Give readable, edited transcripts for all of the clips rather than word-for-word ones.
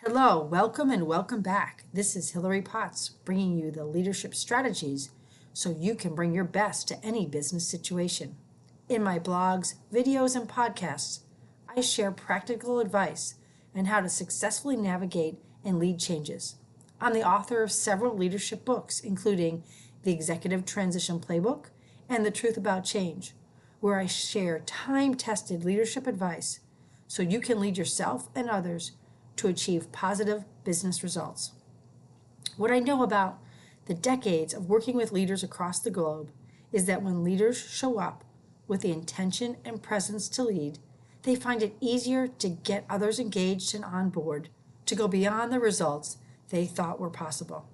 Hello, welcome and welcome back. This is Hillary Potts bringing you the leadership strategies so you can bring your best to any business situation. In my blogs, videos, and podcasts, I share practical advice on how to successfully navigate and lead changes. I'm the author of several leadership books, including The Executive Transition Playbook and The Truth About Change, where I share time-tested leadership advice so you can lead yourself and others to achieve positive business results. What I know about the decades of working with leaders across the globe is that when leaders show up with the intention and presence to lead, they find it easier to get others engaged and on board to go beyond the results they thought were possible.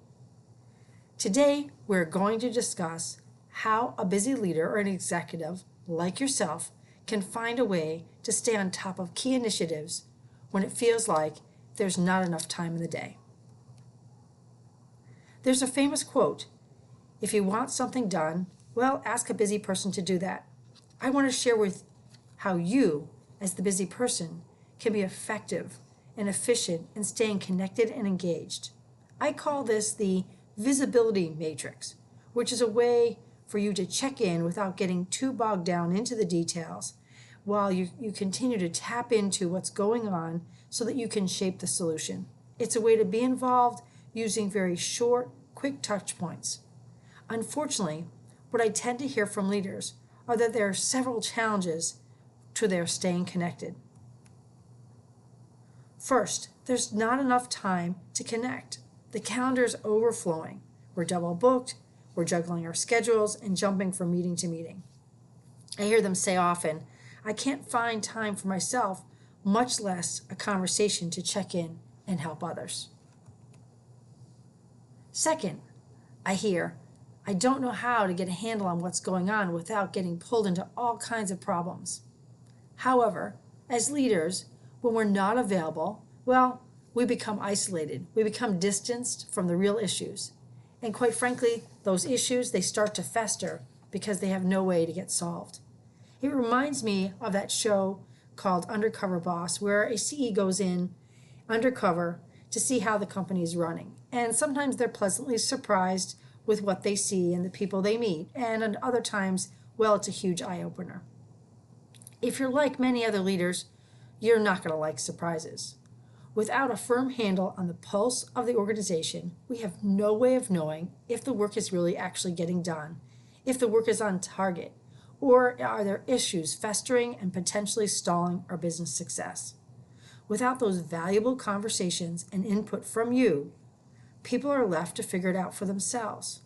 Today, we're going to discuss how a busy leader or an executive like yourself can find a way to stay on top of key initiatives when it feels like there's not enough time in the day. There's a famous quote, if you want something done, well, ask a busy person to do that. I want to share with how you, as the busy person, can be effective and efficient in staying connected and engaged. I call this the visibility matrix, which is a way for you to check in without getting too bogged down into the details while you continue to tap into what's going on so that you can shape the solution. It's a way to be involved using very short, quick touch points. Unfortunately, what I tend to hear from leaders are that there are several challenges to their staying connected. First, there's not enough time to connect. The calendar is overflowing. We're double booked, we're juggling our schedules and jumping from meeting to meeting. I hear them say often, I can't find time for myself, much less a conversation to check in and help others. Second, I hear, I don't know how to get a handle on what's going on without getting pulled into all kinds of problems. However, as leaders, when we're not available, well, we become isolated. We become distanced from the real issues. And quite frankly, those issues, they start to fester because they have no way to get solved. It reminds me of that show called Undercover Boss, where a CE goes in undercover to see how the company is running. And sometimes they're pleasantly surprised with what they see and the people they meet. And at other times, well, it's a huge eye-opener. If you're like many other leaders, you're not going to like surprises. Without a firm handle on the pulse of the organization, we have no way of knowing if the work is really actually getting done, if the work is on target, or are there issues festering and potentially stalling our business success? Without those valuable conversations and input from you, people are left to figure it out for themselves.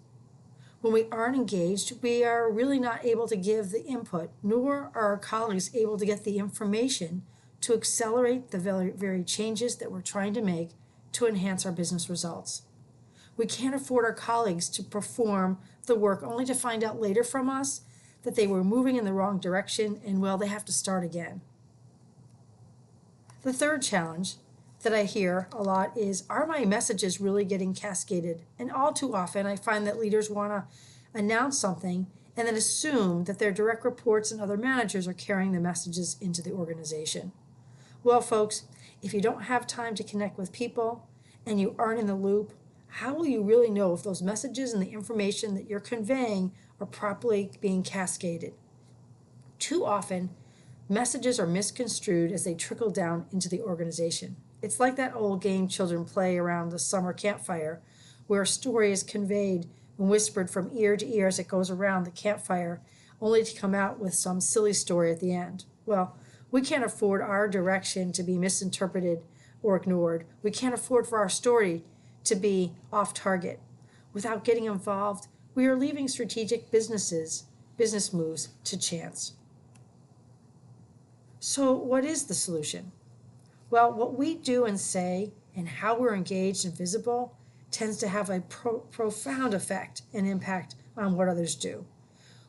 When we aren't engaged, we are really not able to give the input, nor are our colleagues able to get the information to accelerate the very changes that we're trying to make to enhance our business results. We can't afford our colleagues to perform the work only to find out later from us that they were moving in the wrong direction and, well, they have to start again. The third challenge that I hear a lot is, are my messages really getting cascaded? And all too often I find that leaders want to announce something and then assume that their direct reports and other managers are carrying the messages into the organization. Well, folks, if you don't have time to connect with people and you aren't in the loop, how will you really know if those messages and the information that you're conveying are properly being cascaded? Too often, messages are misconstrued as they trickle down into the organization. It's like that old game children play around the summer campfire, where a story is conveyed and whispered from ear to ear as it goes around the campfire, only to come out with some silly story at the end. Well, we can't afford our direction to be misinterpreted or ignored. We can't afford for our story to be off target. Without getting involved, we are leaving strategic business moves to chance. So what is the solution? Well, what we do and say and how we're engaged and visible tends to have a profound effect and impact on what others do.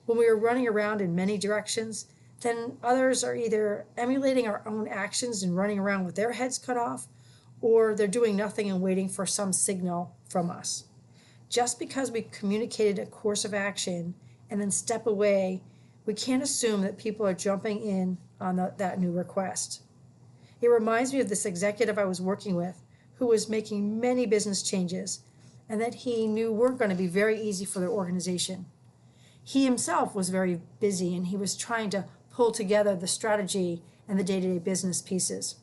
When we are running around in many directions, then others are either emulating our own actions and running around with their heads cut off, or they're doing nothing and waiting for some signal from us. Just because we communicated a course of action and then step away, we can't assume that people are jumping in on that new request. It reminds me of this executive I was working with who was making many business changes and that he knew weren't going to be very easy for their organization. He himself was very busy and he was trying to pull together the strategy and the day-to-day business pieces.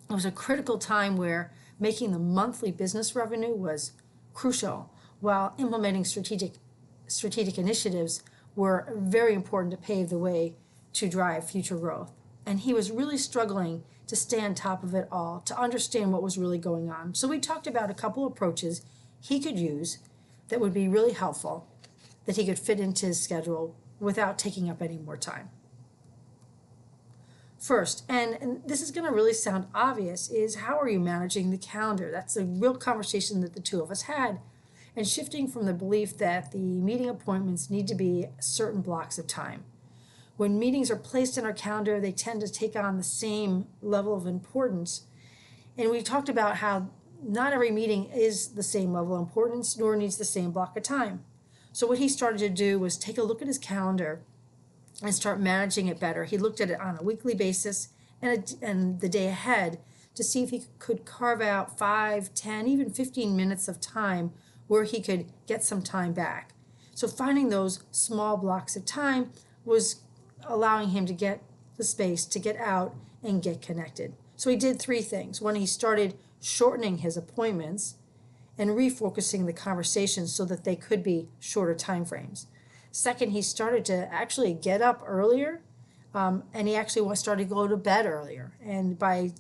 It was a critical time where making the monthly business revenue was crucial, while implementing strategic initiatives were very important to pave the way to drive future growth. And he was really struggling to stay on top of it all, to understand what was really going on. So we talked about a couple approaches he could use that would be really helpful, that he could fit into his schedule without taking up any more time. First, and this is going to really sound obvious, is how are you managing the calendar? That's a real conversation that the two of us had, and shifting from the belief that the meeting appointments need to be certain blocks of time. When meetings are placed in our calendar, they tend to take on the same level of importance. And we talked about how not every meeting is the same level of importance, nor needs the same block of time. So what he started to do was take a look at his calendar and start managing it better. He looked at it on a weekly basis and the day ahead to see if he could carve out 5, 10, even 15 minutes of time where he could get some time back. So finding those small blocks of time was allowing him to get the space to get out and get connected. So he did 3 things. One, he started shortening his appointments and refocusing the conversations so that they could be shorter time frames. Second, he started to actually get up earlier, and he actually started to go to bed earlier. And by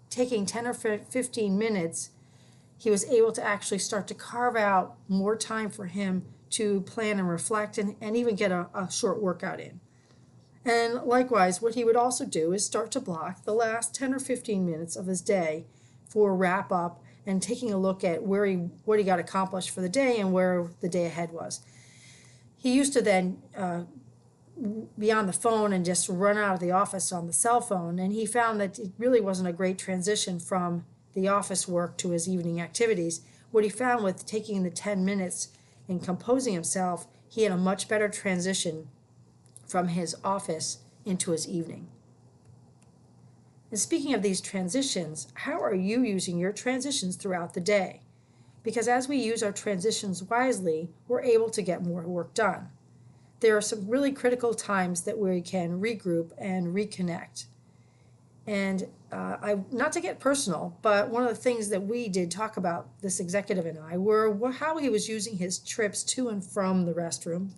taking 10 or 15 minutes, he was able to actually start to carve out more time for him to plan and reflect and even get a short workout in. And likewise, what he would also do is start to block the last 10 or 15 minutes of his day for wrap up and taking a look at what he got accomplished for the day and where the day ahead was. He used to then be on the phone and just run out of the office on the cell phone, and he found that it really wasn't a great transition from the office work to his evening activities. What he found with taking the 10 minutes and composing himself, he had a much better transition from his office into his evening. And speaking of these transitions, how are you using your transitions throughout the day? Because as we use our transitions wisely, we're able to get more work done. There are some really critical times that we can regroup and reconnect. And not to get personal, but one of the things that we did talk about, this executive and I, were how he was using his trips to and from the restroom,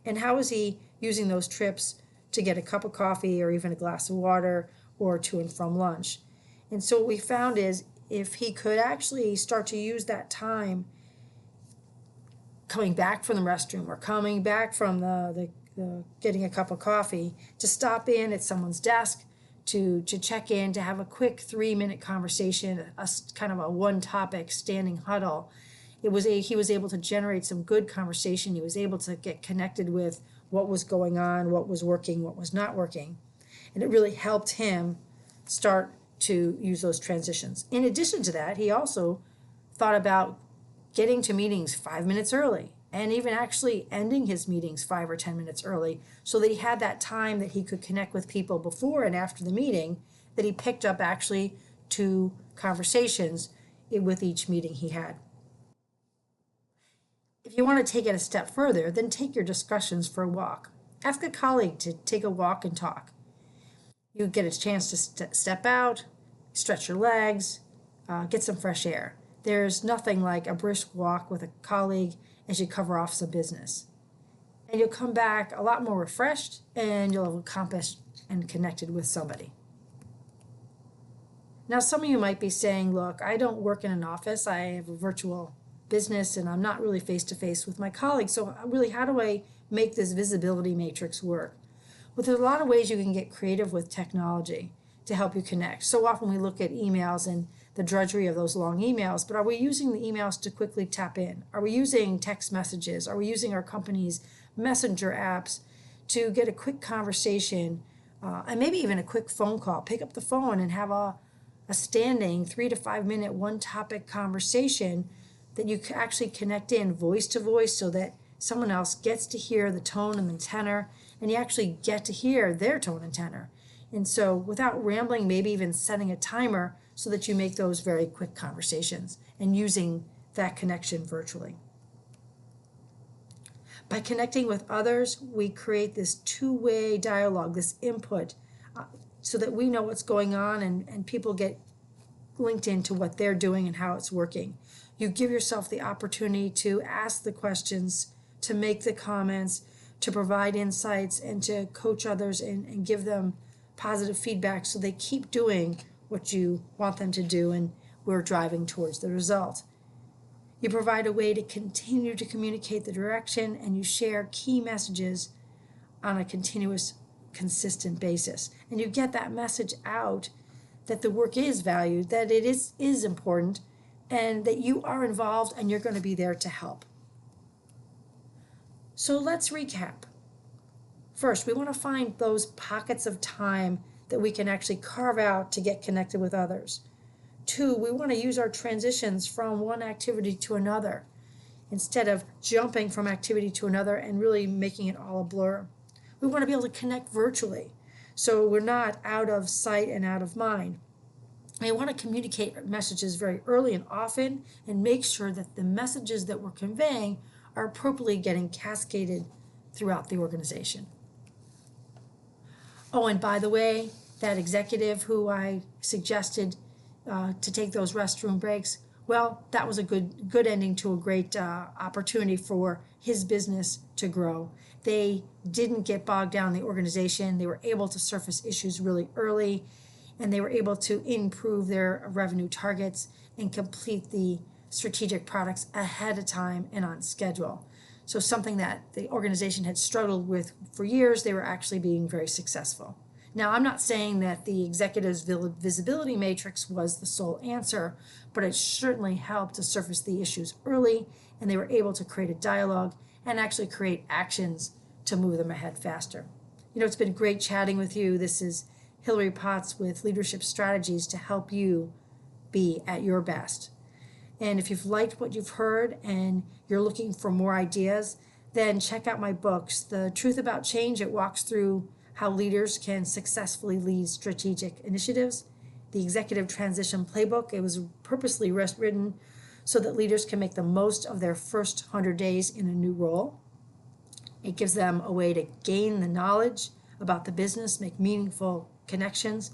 and how is he using those trips to get a cup of coffee or even a glass of water or to and from lunch. And so what we found is if he could actually start to use that time coming back from the restroom or coming back from the getting a cup of coffee to stop in at someone's desk to check in, to have a quick 3-minute conversation, a kind of a one topic standing huddle. He was able to generate some good conversation. He was able to get connected with what was going on, what was working, what was not working. And it really helped him start to use those transitions. In addition to that, he also thought about getting to meetings 5 minutes early and even actually ending his meetings 5 or 10 minutes early so that he had that time that he could connect with people before and after the meeting, that he picked up actually 2 conversations with each meeting he had. If you want to take it a step further, then take your discussions for a walk. Ask a colleague to take a walk and talk. You get a chance to step out, stretch your legs, get some fresh air. There's nothing like a brisk walk with a colleague as you cover off some business. And you'll come back a lot more refreshed, and you'll have accomplished and connected with somebody. Now, some of you might be saying, look, I don't work in an office. I have a virtual business, and I'm not really face-to-face with my colleagues. So really, how do I make this visibility matrix work? Well, there's a lot of ways you can get creative with technology to help you connect. So often we look at emails and the drudgery of those long emails, but are we using the emails to quickly tap in? Are we using text messages? Are we using our company's messenger apps to get a quick conversation and maybe even a quick phone call? Pick up the phone and have a standing 3 to 5 minute one topic conversation that you can actually connect in voice to voice so that someone else gets to hear the tone and the tenor, and you actually get to hear their tone and tenor. And so without rambling, maybe even setting a timer so that you make those very quick conversations and using that connection virtually. By connecting with others, we create this two-way dialogue, this input, so that we know what's going on and people get linked into what they're doing and how it's working. You give yourself the opportunity to ask the questions, to make the comments, to provide insights, and to coach others and give them positive feedback so they keep doing what you want them to do, and we're driving towards the result. You provide a way to continue to communicate the direction, and you share key messages on a continuous, consistent basis. And you get that message out that the work is valued, that it is important, and that you are involved and you're going to be there to help. So let's recap. First, we want to find those pockets of time that we can actually carve out to get connected with others. 2, we want to use our transitions from one activity to another instead of jumping from activity to another and really making it all a blur. We want to be able to connect virtually so we're not out of sight and out of mind. We want to communicate messages very early and often and make sure that the messages that we're conveying are appropriately getting cascaded throughout the organization. Oh, and by the way, that executive who I suggested to take those restroom breaks, well, that was a good ending to a great opportunity for his business to grow. They didn't get bogged down in the organization. They were able to surface issues really early, and they were able to improve their revenue targets and complete the strategic products ahead of time and on schedule. So something that the organization had struggled with for years, they were actually being very successful. Now, I'm not saying that the executive's visibility matrix was the sole answer, but it certainly helped to surface the issues early, and they were able to create a dialogue and actually create actions to move them ahead faster. You know, it's been great chatting with you. This is Hillary Potts with Leadership Strategies to help you be at your best. And if you've liked what you've heard and you're looking for more ideas, then check out my books. The Truth About Change, it walks through how leaders can successfully lead strategic initiatives. The Executive Transition Playbook, it was purposely written so that leaders can make the most of their first 100 days in a new role. It gives them a way to gain the knowledge about the business, make meaningful connections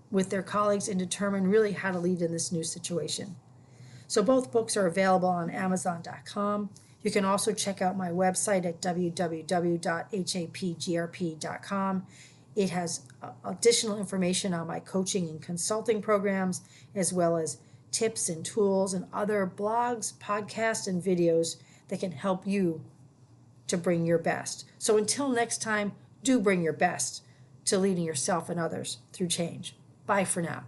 with their colleagues, and determine really how to lead in this new situation. So both books are available on Amazon.com. You can also check out my website at www.hapgrp.com. It has additional information on my coaching and consulting programs, as well as tips and tools and other blogs, podcasts, and videos that can help you to bring your best. So until next time, do bring your best to leading yourself and others through change. Bye for now.